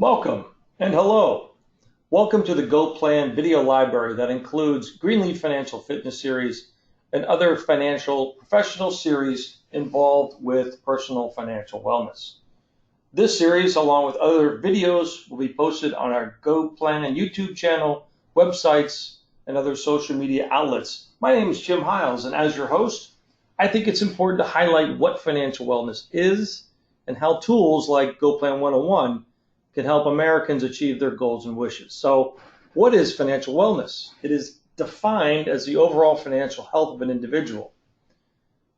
Welcome and hello. Welcome to the Go Plan video library that includes Greenleaf Financial Fitness Series and other financial professional series involved with personal financial wellness. This series, along with other videos, will be posted on our Go Plan YouTube channel, websites, and other social media outlets. My name is Jim Hiles, and as your host, I think it's important to highlight what financial wellness is and how tools like Go Plan 101 can help Americans achieve their goals and wishes. So, what is financial wellness? It is defined as the overall financial health of an individual.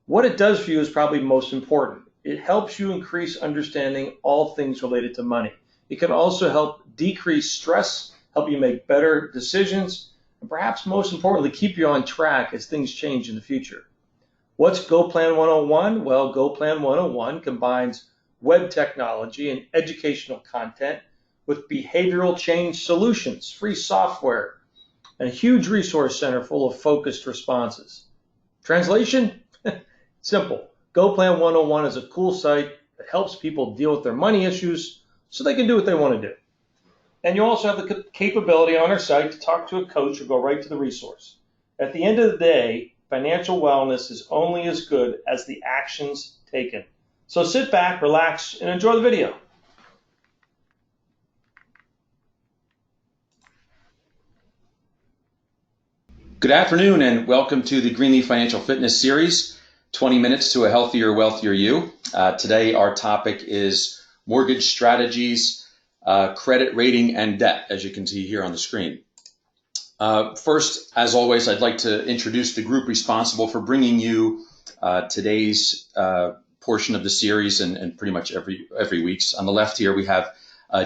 What it does for you is probably most important. It helps you increase understanding all things related to money. It can also help decrease stress, help you make better decisions, and perhaps most importantly, keep you on track as things change in the future. What's Go Plan 101? Well, Go Plan 101 combines web technology and educational content with behavioral change solutions, free software, and a huge resource center full of focused responses. Translation? Simple. Go Plan 101 is a cool site that helps people deal with their money issues so they can do what they want to do. And you also have the capability on our site to talk to a coach or go right to the resource. At the end of the day, financial wellness is only as good as the actions taken. So sit back, relax, and enjoy the video. Good afternoon and welcome to the Greenleaf Financial Fitness Series, 20 minutes to a healthier, wealthier you. Today our topic is mortgage strategies, credit rating, and debt, as you can see here on the screen. First, as always, I'd like to introduce the group responsible for bringing you today's portion of the series and pretty much every week's. On the left here we have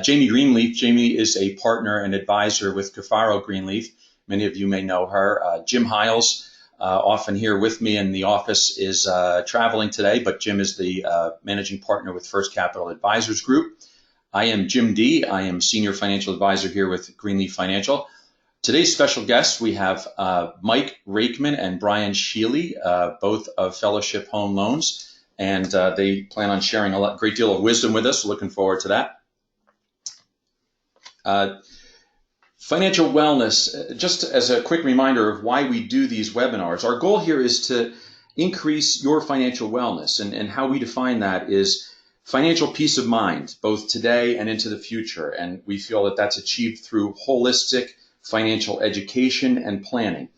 Jamie Greenleaf. Jamie is a partner and advisor with Cafaro Greenleaf. Many of you may know her. Jim Hiles, often here with me in the office, is traveling today, but Jim is the managing partner with First Capital Advisors Group. I am Jim D. I am senior financial advisor here with Greenleaf Financial. Today's special guests, we have Mike Rakeman and Brian Sheely, both of Fellowship Home Loans, and they plan on sharing a great deal of wisdom with us. Looking forward to that. Financial wellness, just as a quick reminder of why we do these webinars. Our goal here is to increase your financial wellness, and how we define that is financial peace of mind, both today and into the future. And we feel that that's achieved through holistic financial education and planning.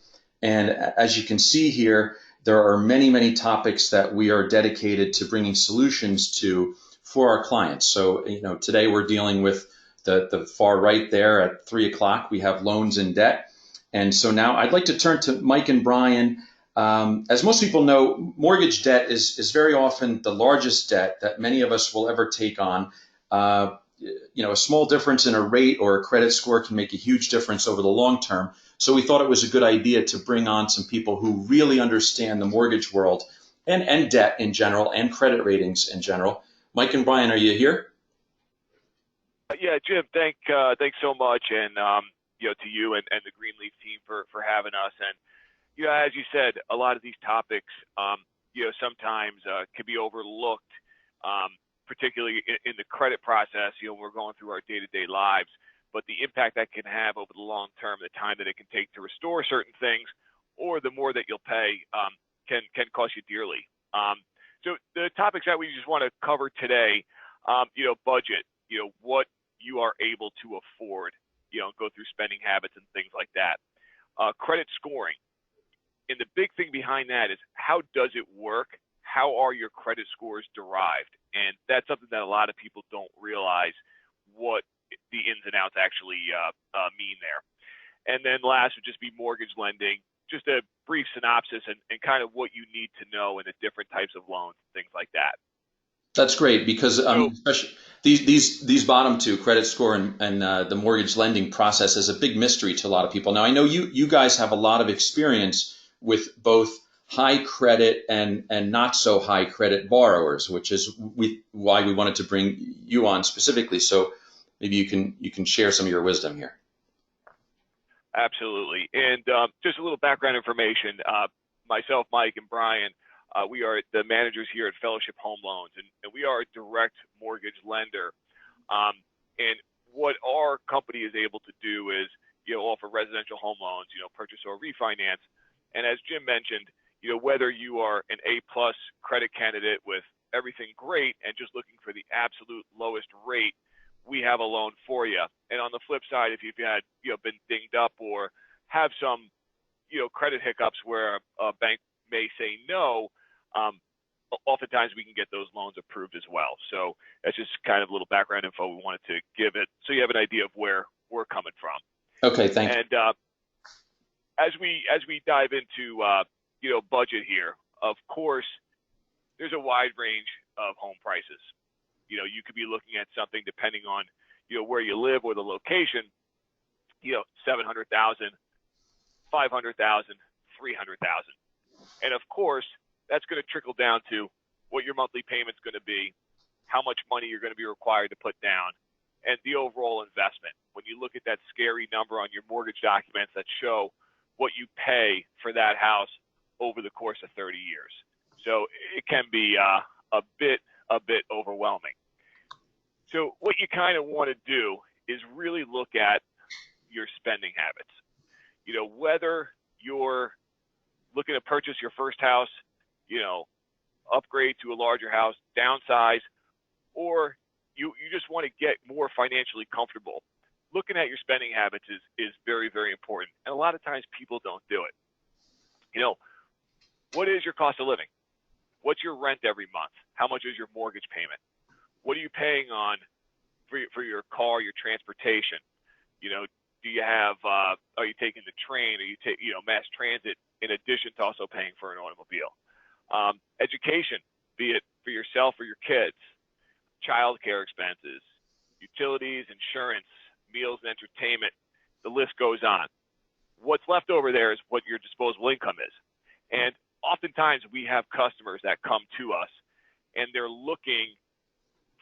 And as you can see here, there are many, many topics that we are dedicated to bringing solutions to for our clients. So, today we're dealing with the far right there at 3 o'clock. We have loans and debt. And so now I'd like to turn to Mike and Brian. As most people know, mortgage debt is very often the largest debt that many of us will ever take on. A small difference in a rate or a credit score can make a huge difference over the long term. So we thought it was a good idea to bring on some people who really understand the mortgage world and debt in general and credit ratings in general. Mike and Brian, are you here? Yeah, Jim, thanks so much, and to you and the Greenleaf team for having us. And as you said, a lot of these topics sometimes can be overlooked, particularly in the credit process. We're going through our day-to-day lives, but the impact that can have over the long term, the time that it can take to restore certain things, or the more that you'll pay, can cost you dearly. So the topics that we just want to cover today, budget, what you are able to afford, go through spending habits and things like that. Credit scoring. And the big thing behind that is, how does it work? How are your credit scores derived? And that's something that a lot of people don't realize what the ins and outs actually mean there. And then last would just be mortgage lending, just a brief synopsis and kind of what you need to know in the different types of loans, things like that. That's great, because especially these bottom two, credit score and the mortgage lending process, is a big mystery to a lot of people. Now, I know you guys have a lot of experience with both high credit and not so high credit borrowers, which is why we wanted to bring you on specifically. So maybe you can share some of your wisdom here. Absolutely. And just a little background information. Myself, Mike, and Brian, we are the managers here at Fellowship Home Loans, and we are a direct mortgage lender. And what our company is able to do is, offer residential home loans, purchase or refinance. And as Jim mentioned, whether you are an A-plus credit candidate with everything great and just looking for the absolute lowest rate, we have a loan for you. And on the flip side, if you've had, been dinged up or have some, credit hiccups where a bank may say no, oftentimes we can get those loans approved as well. So that's just kind of a little background info we wanted to give it, so you have an idea of where we're coming from. Okay, thanks. And as we dive into budget here, of course, there's a wide range of home prices. You could be looking at something depending on where you live or the location. 700,000, 500,000, 300,000, and of course that's going to trickle down to what your monthly payment's going to be, how much money you're going to be required to put down, and the overall investment. When you look at that scary number on your mortgage documents that show what you pay for that house over the course of 30 years. So it can be a bit overwhelming. So what you kind of want to do is really look at your spending habits. Whether you're looking to purchase your first house, upgrade to a larger house, downsize, or you just want to get more financially comfortable. Looking at your spending habits is very, very important. And a lot of times people don't do it. What is your cost of living? What's your rent every month? How much is your mortgage payment? What are you paying on for your car, your transportation? Do you have, are you taking the train? Are you mass transit in addition to also paying for an automobile? Education, be it for yourself or your kids, childcare expenses, utilities, insurance, meals and entertainment, the list goes on. What's left over there is what your disposable income is. And oftentimes we have customers that come to us and they're looking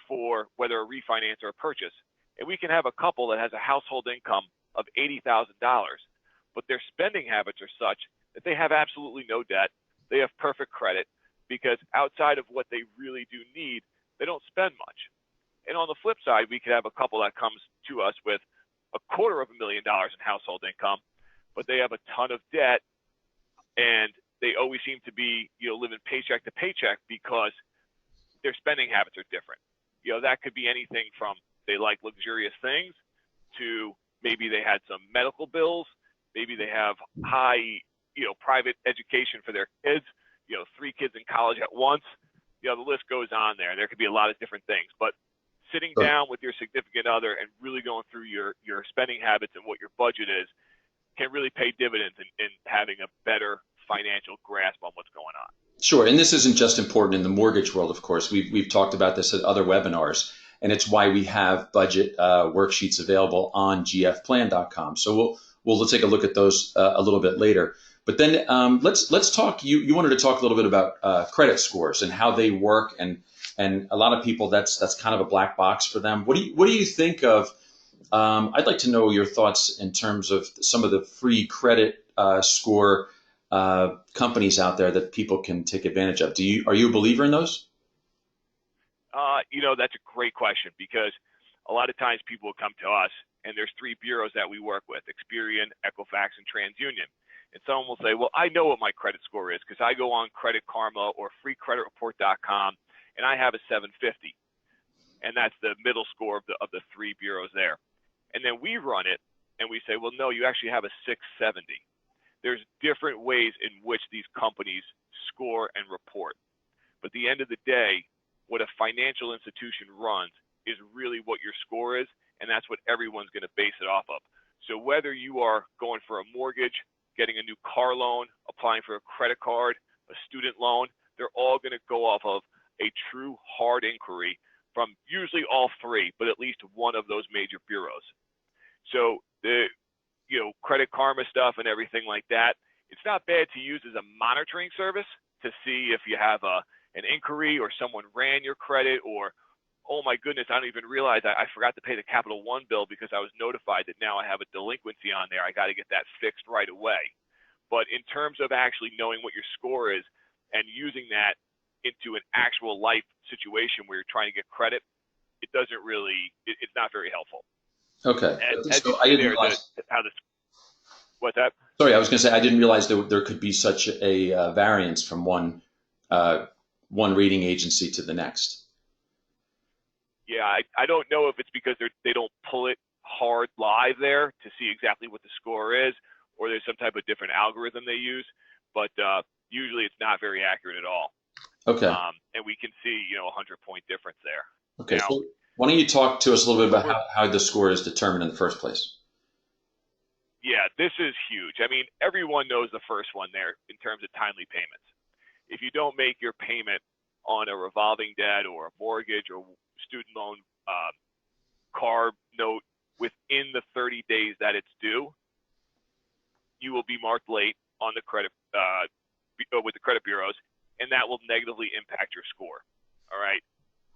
for whether a refinance or a purchase. And we can have a couple that has a household income of $80,000, but their spending habits are such that they have absolutely no debt. They have perfect credit because outside of what they really do need, they don't spend much. And on the flip side, we could have a couple that comes to us with $250,000 in household income, but they have a ton of debt and they always seem to be, living paycheck to paycheck because their spending habits are different. That could be anything from they like luxurious things to maybe they had some medical bills, maybe they have high, private education for their kids, 3 kids in college at once. The list goes on there. There could be a lot of different things, but sitting down with your significant other and really going through your spending habits and what your budget is can really pay dividends in having a better financial grasp on what's going on. Sure, and this isn't just important in the mortgage world, of course. We've talked about this at other webinars, and it's why we have budget worksheets available on gfplan.com. So we'll take a look at those a little bit later. But then let's talk. You wanted to talk a little bit about credit scores and how they work, and a lot of people that's kind of a black box for them. What do you think of? I'd like to know your thoughts in terms of some of the free credit score companies out there that people can take advantage of. Are you a believer in those? That's a great question because a lot of times people will come to us and there's 3 bureaus that we work with: Experian, Equifax, and TransUnion. And someone will say, well, I know what my credit score is because I go on Credit Karma or freecreditreport.com and I have a 750. And that's the middle score of the 3 bureaus there. And then we run it and we say, well, no, you actually have a 670. There's different ways in which these companies score and report. But at the end of the day, what a financial institution runs is really what your score is, and that's what everyone's going to base it off of. So whether you are going for a mortgage, getting a new car loan, applying for a credit card, a student loan, they're all going to go off of a true hard inquiry from usually all 3, but at least one of those major bureaus. So the Credit Karma stuff and everything like that, it's not bad to use as a monitoring service to see if you have an inquiry or someone ran your credit, or, oh my goodness, I don't even realize I forgot to pay the Capital One bill because I was notified that now I have a delinquency on there. I got to get that fixed right away. But in terms of actually knowing what your score is and using that into an actual life situation where you're trying to get credit, it's not very helpful. Okay. And as you So I see didn't there, realize. how this, what's that? Sorry, I was going to say I didn't realize there could be such a variance from uh, one rating agency to the next. Yeah, I don't know if it's because they don't pull it hard live there to see exactly what the score is, or there's some type of different algorithm they use, but usually it's not very accurate at all. Okay. And we can see, a 100-point difference there. Okay. Now, So why don't you talk to us a little bit what about we're how the score is determined in the first place? Yeah, this is huge. I mean, everyone knows the first one there in terms of timely payments. If you don't make your payment on a revolving debt or a mortgage or student loan car note within the 30 days that it's due, you will be marked late on the credit with the credit bureaus, and that will negatively impact your score. All right.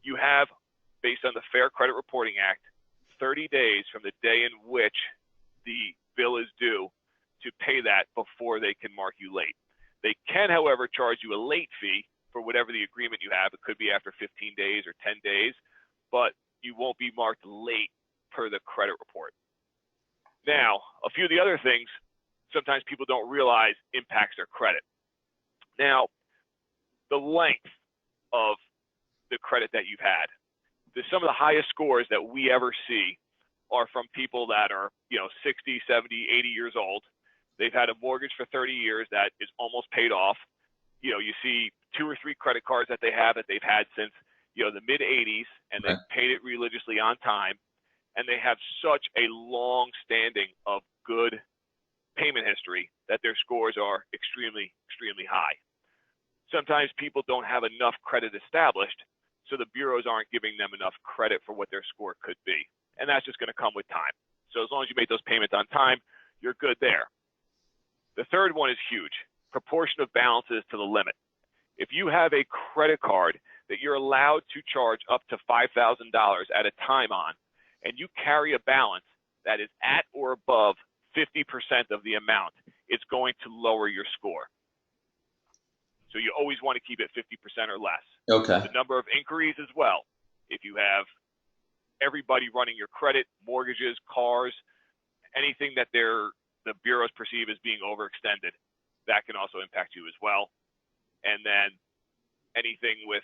You have, based on the Fair Credit Reporting Act, 30 days from the day in which the bill is due to pay that before they can mark you late. They can, however, charge you a late fee for whatever the agreement you have. It could be after 15 days or 10 days, but you won't be marked late per the credit report. Now, a few of the other things sometimes people don't realize impacts their credit. Now, the length of the credit that you've had. Some of the highest scores that we ever see are from people that are, 60, 70, 80 years old. They've had a mortgage for 30 years that is almost paid off. You see 2 or 3 credit cards that they have that they've had since, the mid 80s, and they've paid it religiously on time. And they have such a long standing of good payment history that their scores are extremely, extremely high. Sometimes people don't have enough credit established, so the bureaus aren't giving them enough credit for what their score could be. And that's just going to come with time. So as long as you make those payments on time, you're good there. The third one is huge: proportion of balances to the limit. If you have a credit card that you're allowed to charge up to $5,000 at a time on, and you carry a balance that is at or above 50% of the amount, it's going to lower your score. So you always want to keep it 50% or less. Okay. The number of inquiries as well. If you have everybody running your credit, mortgages, cars, anything that the bureaus perceive as being overextended, that can also impact you as well. And then anything with,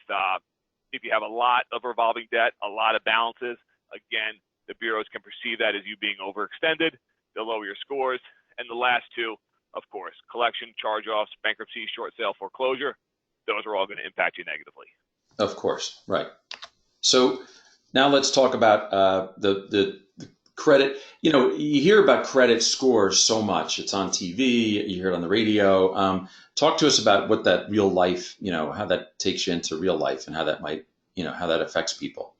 if you have a lot of revolving debt, a lot of balances, again, the bureaus can perceive that as you being overextended. They'll lower your scores. And the last two, of course, collection, charge-offs, bankruptcy, short sale, foreclosure, those are all going to impact you negatively. Of course. Right. So now let's talk about the credit. You hear about credit scores so much. It's on TV. You hear it on the radio. Talk to us about what that real life, how that takes you into real life and how that might, how that affects people.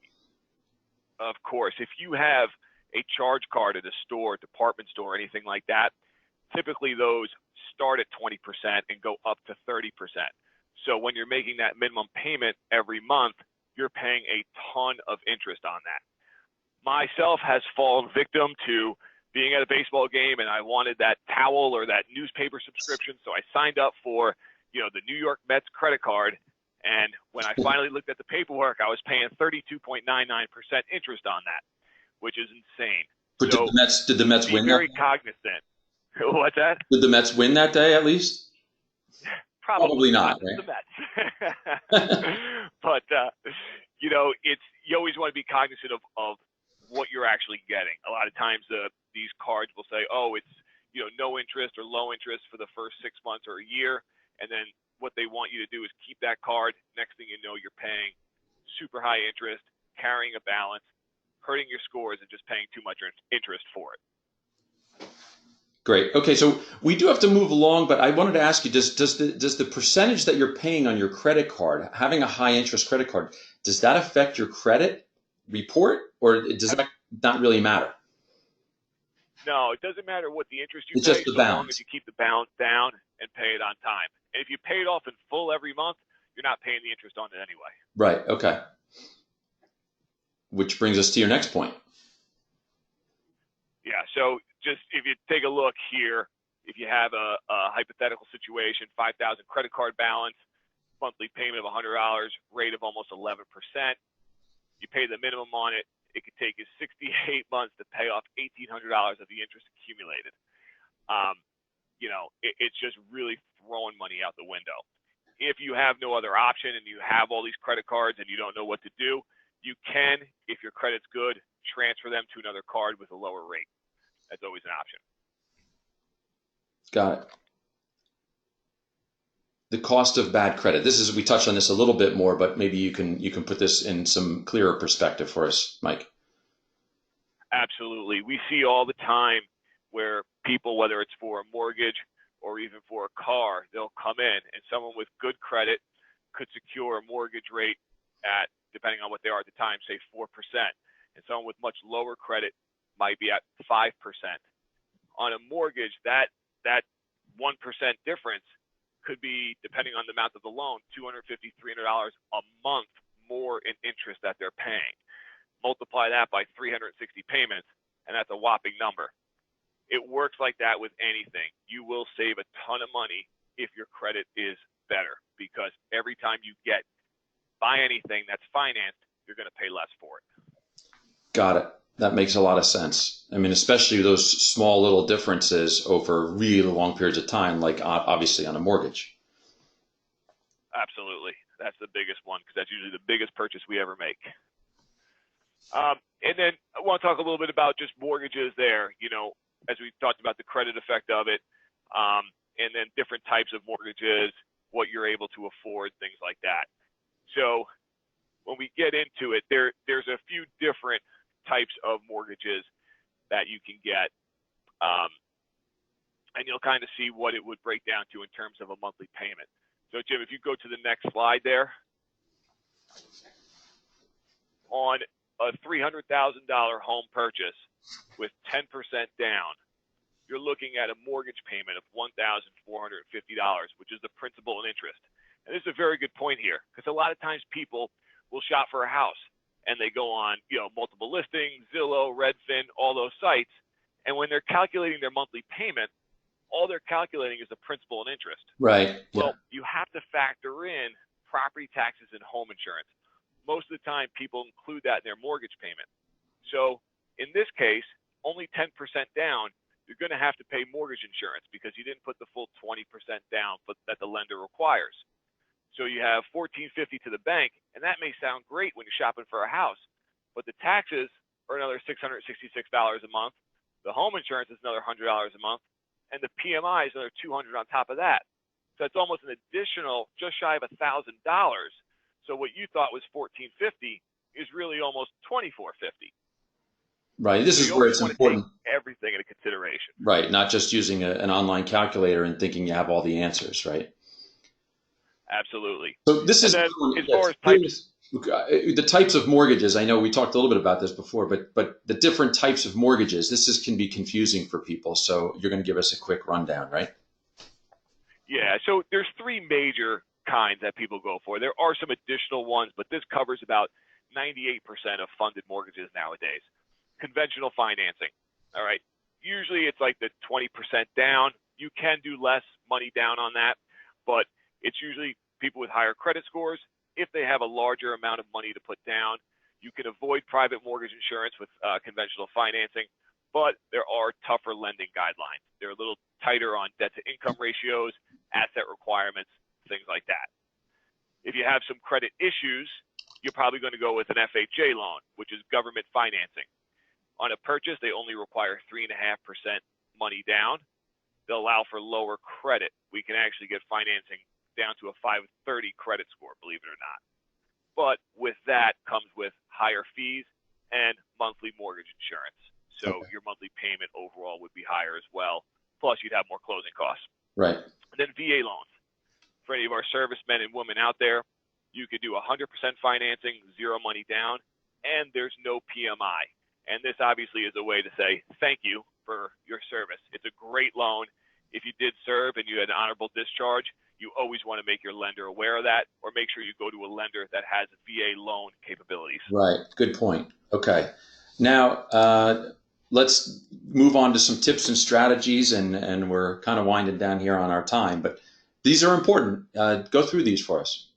Of course. If you have a charge card at a store, department store, anything like that, typically those start at 20% and go up to 30%. So when you're making that minimum payment every month, you're paying a ton of interest on that. Myself has fallen victim to being at a baseball game, and I wanted that towel or that newspaper subscription, so I signed up for, the New York Mets credit card. And when I finally looked at the paperwork, I was paying 32.99% interest on that, which is insane. But so did the Mets win? Be very cognizant. What's that? Did the Mets win that day at least? Probably not, right? The Mets. But you always want to be cognizant of what you're actually getting. A lot of times these cards will say, oh, it's no interest or low interest for the first 6 months or a year, and then what they want you to do is keep that card. Next thing you know, you're paying super high interest, carrying a balance, hurting your scores, and just paying too much interest for it. Great. Okay, so we do have to move along, but I wanted to ask you: does the percentage that you're paying on your credit card, having a high interest credit card, does that affect your credit report, or does that not really matter? No, it doesn't matter what the interest you it's pay, just the so balance. long as you keep the balance down and pay it on time. And if you pay it off in full every month, you're not paying the interest on it anyway. Right. Okay. Which brings us to your next point. Yeah. So just if you take a look here, if you have a hypothetical situation, 5,000 credit card balance, monthly payment of $100, rate of almost 11%, you pay the minimum on it, it could take you 68 months to pay off $1,800 of the interest accumulated. It's just really throwing money out the window. If you have no other option and you have all these credit cards and you don't know what to do, you can, if your credit's good, transfer them to another card with a lower rate. That's always an option. Got it. The cost of bad credit. We touched on this a little bit more, but maybe you can put this in some clearer perspective for us, Mike. Absolutely. We see all the time where people, whether it's for a mortgage or even for a car, they'll come in and someone with good credit could secure a mortgage rate at, depending on what they are at the time, say 4%. And someone with much lower credit might be at 5%. On a mortgage, that 1% difference could be, depending on the amount of the loan, $250, $300 a month more in interest that they're paying. Multiply that by 360 payments, and that's a whopping number. It works like that with anything. You will save a ton of money if your credit is better, because every time you buy anything that's financed, you're going to pay less for it. Got it. That makes a lot of sense. I mean, especially those small little differences over really long periods of time, like obviously on a mortgage. Absolutely. That's the biggest one, because that's usually the biggest purchase we ever make. And then I want to talk a little bit about just mortgages there, as we talked about the credit effect of it, and then different types of mortgages, what you're able to afford, things like that. So when we get into it, there's a few different types of mortgages that you can get, and you'll kind of see what it would break down to in terms of a monthly payment. So Jim, if you go to the next slide there, on a $300,000 home purchase with 10% down, you're looking at a mortgage payment of $1,450, which is the principal and interest. And this is a very good point here, because a lot of times people will shop for a house and they go on, multiple listings, Zillow, Redfin, all those sites. And when they're calculating their monthly payment, all they're calculating is the principal and interest. Right. Well, you have to factor in property taxes and home insurance. Most of the time, people include that in their mortgage payment. So in this case, only 10% down, you're going to have to pay mortgage insurance because you didn't put the full 20% down that the lender requires. So you have $1,450 to the bank, and that may sound great when you're shopping for a house, but the taxes are another $666 a month. The home insurance is another $100 a month, and the PMI is another $200 on top of that. So it's almost an additional, just shy of $1,000. So what you thought was $1,450 is really almost $2,450. Right. This is where it's important. Take everything into consideration. Right. Not just using an online calculator and thinking you have all the answers. Right. Absolutely. So this is as far as types, the types of mortgages. I know we talked a little bit about this before, but the different types of mortgages. Can be confusing for people. So you're going to give us a quick rundown, right? Yeah. So there's three major kinds that people go for. There are some additional ones, but this covers about 98% of funded mortgages nowadays. Conventional financing. All right. Usually it's like the 20% down. You can do less money down on that, but it's usually people with higher credit scores. If they have a larger amount of money to put down, you can avoid private mortgage insurance with conventional financing, but there are tougher lending guidelines. They're a little tighter on debt to income ratios, asset requirements, things like that. If you have some credit issues, you're probably going to go with an FHA loan, which is government financing. On a purchase, they only require 3.5% money down. They'll allow for lower credit. We can actually get financing down to a 530 credit score, believe it or not. But with that comes with higher fees and monthly mortgage insurance. So your monthly payment overall would be higher as well. Plus, you'd have more closing costs. Right. And then VA loans. For any of our servicemen and women out there, you could do 100% financing, zero money down, and there's no PMI. And this obviously is a way to say thank you for your service. It's a great loan. If you did serve and you had an honorable discharge, you always want to make your lender aware of that, or make sure you go to a lender that has VA loan capabilities. Right. Good point. Okay. Now, let's move on to some tips and strategies, and we're kind of winding down here on our time, but these are important. Go through these for us.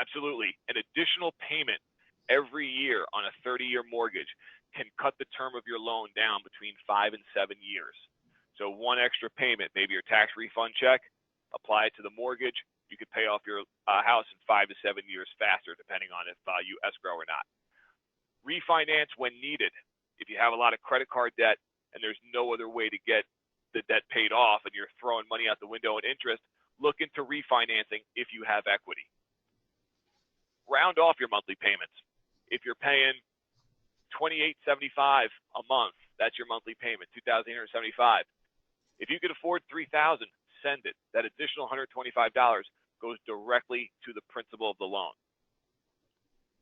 Absolutely. An additional payment every year on a 30-year mortgage can cut the term of your loan down between 5 and 7 years. So one extra payment, maybe your tax refund check, apply it to the mortgage. You could pay off your house in 5 to 7 years faster, depending on if you escrow or not. Refinance when needed. If you have a lot of credit card debt and there's no other way to get the debt paid off and you're throwing money out the window in interest, look into refinancing if you have equity. Round off your monthly payments. If you're paying $2,875 a month, that's your monthly payment, $2,875. If you could afford $3,000, send it. That additional $125 goes directly to the principal of the loan.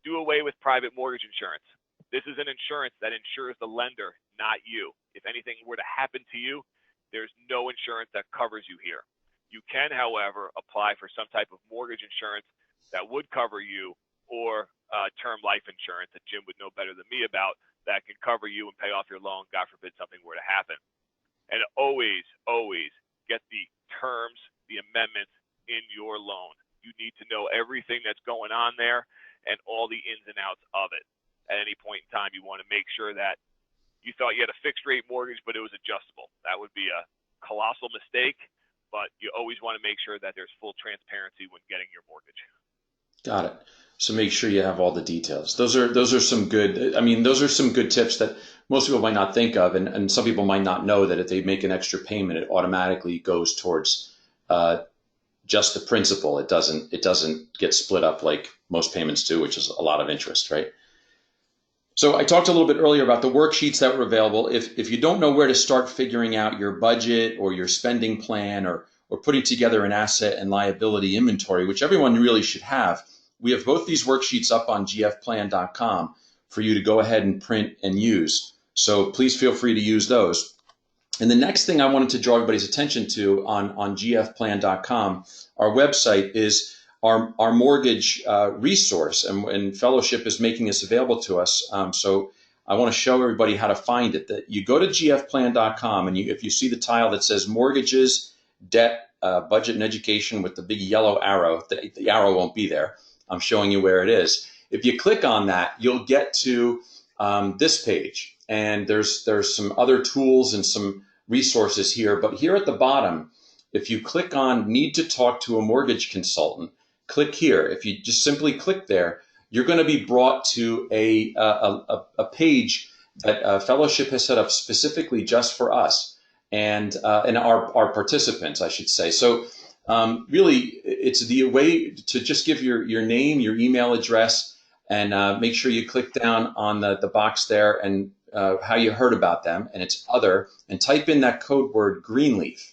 Do away with private mortgage insurance. This is an insurance that insures the lender, not you. If anything were to happen to you, there's no insurance that covers you here. You can, however, apply for some type of mortgage insurance that would cover you, or term life insurance that Jim would know better than me about, that can cover you and pay off your loan, God forbid something were to happen. And always, always get the terms, the amendments in your loan. You need to know everything that's going on there and all the ins and outs of it. At any point in time, you want to make sure that you thought you had a fixed rate mortgage, but it was adjustable. That would be a colossal mistake, but you always want to make sure that there's full transparency when getting your mortgage. Got it. So make sure you have all the details. Those are some good, those are some good tips that most people might not think of. And some people might not know that if they make an extra payment, it automatically goes towards just the principal. It doesn't get split up like most payments do, which is a lot of interest, right? So I talked a little bit earlier about the worksheets that were available. If you don't know where to start figuring out your budget or your spending plan, or putting together an asset and liability inventory, which everyone really should have, we have both these worksheets up on gfplan.com for you to go ahead and print and use. So please feel free to use those. And the next thing I wanted to draw everybody's attention to on gfplan.com, our website, is our mortgage resource, and Fellowship is making this available to us. So I want to show everybody how to find it. That you go to gfplan.com, and if you see the tile that says mortgages, debt, budget, and education with the big yellow arrow, the arrow won't be there. I'm showing you where it is. If you click on that, you'll get to this page, and there's some other tools and some resources here. But here at the bottom, if you click on Need to Talk to a Mortgage Consultant, click here. If you just simply click there, you're going to be brought to a page that Fellowship has set up specifically just for us and our participants, I should say. So really, it's the way to just give your name, your email address, and make sure you click down on the box there and how you heard about them, and it's other, and type in that code word Greenleaf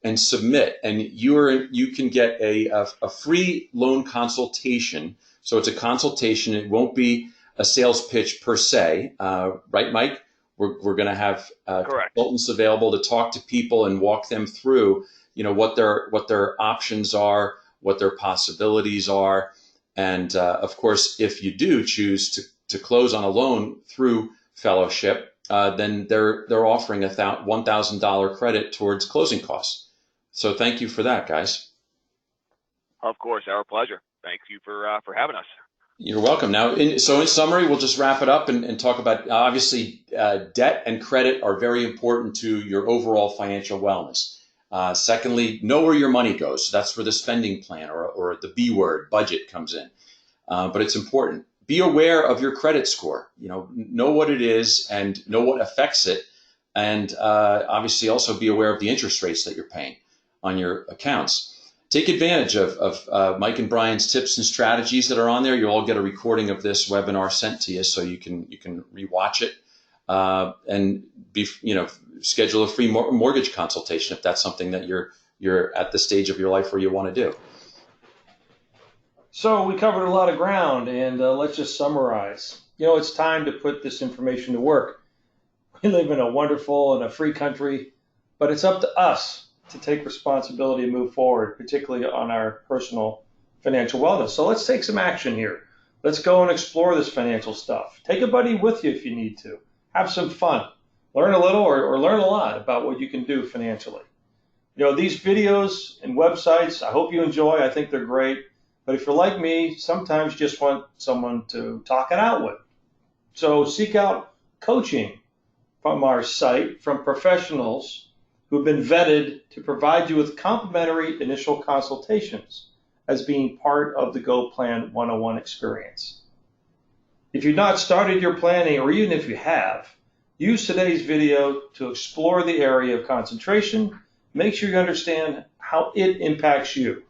and submit, and you can get a free loan consultation. So it's a consultation. It won't be a sales pitch per se, right, Mike? We're going to have consultants available to talk to people and walk them through, what their options are, what their possibilities are, and of course, if you do choose to close on a loan through Fellowship, then they're offering a $1,000 credit towards closing costs. So thank you for that, guys. Of course, our pleasure. Thank you for having us. You're welcome. Now, in summary, we'll just wrap it up and talk about, obviously, debt and credit are very important to your overall financial wellness. Secondly, know where your money goes. So that's where the spending plan or the B word, budget, comes in. But it's important. Be aware of your credit score. Know what it is and know what affects it. And obviously also be aware of the interest rates that you're paying on your accounts. Take advantage of Mike and Brian's tips and strategies that are on there. You'll all get a recording of this webinar sent to you, so you can rewatch it and schedule a free mortgage consultation if that's something that you're at the stage of your life where you want to do. So we covered a lot of ground, and let's just summarize. It's time to put this information to work. We live in a wonderful and a free country, but it's up to us to take responsibility and move forward, particularly on our personal financial wellness. So let's take some action here. Let's go and explore this financial stuff. Take a buddy with you if you need to. Have some fun. Learn a little or learn a lot about what you can do financially. These videos and websites, I hope you enjoy. I think they're great. But if you're like me, sometimes you just want someone to talk it out with. So seek out coaching from our site from professionals who have been vetted to provide you with complimentary initial consultations as being part of the Go Plan 101 experience. If you've not started your planning, or even if you have, use today's video to explore the area of concentration. Make sure you understand how it impacts you.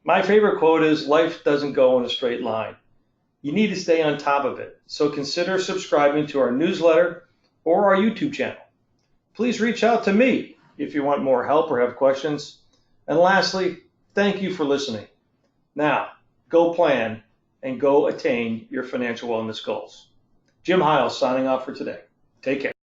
My favorite quote is, life doesn't go in a straight line. You need to stay on top of it. So consider subscribing to our newsletter or our YouTube channel. Please reach out to me if you want more help or have questions. And lastly, thank you for listening. Now, go plan and go attain your financial wellness goals. Jim Hiles signing off for today. Take care.